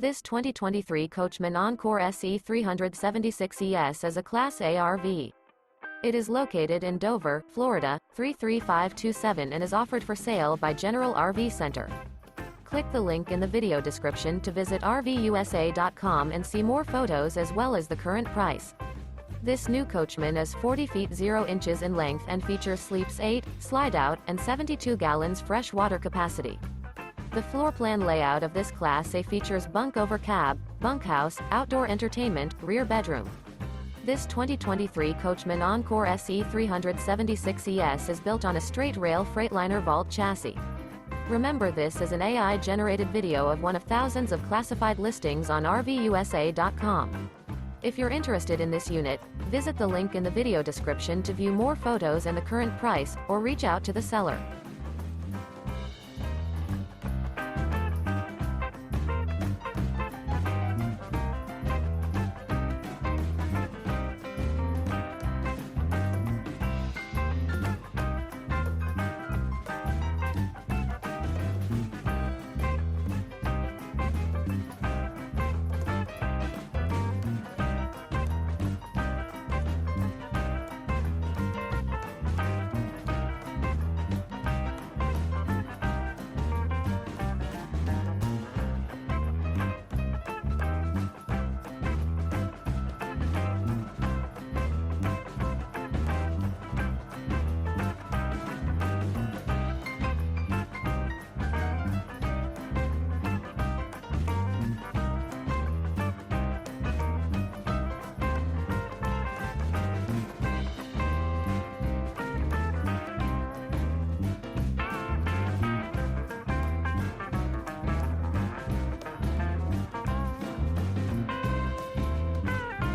This 2023 Coachmen Encore SE 376 ES is a Class A RV. It is located in Dover, Florida, 33527 and is offered for sale by General RV Center. Click the link in the video description to visit RVUSA.com and see more photos as well as the current price. This new Coachmen is 40 feet 0 inches in length and features sleeps 8, Slideout, and 72 gallons fresh water capacity. The floor plan layout of this Class A features Bunk Over Cab, Bunkhouse, outdoor entertainment, rear bedroom. This 2023 Coachmen Encore SE 376 ES is built on a Straight Rail Freightliner Vault chassis. Remember, this is an AI-generated video of one of thousands of classified listings on RVUSA.com. If you're interested in this unit, visit the link in the video description to view more photos and the current price, or reach out to the seller.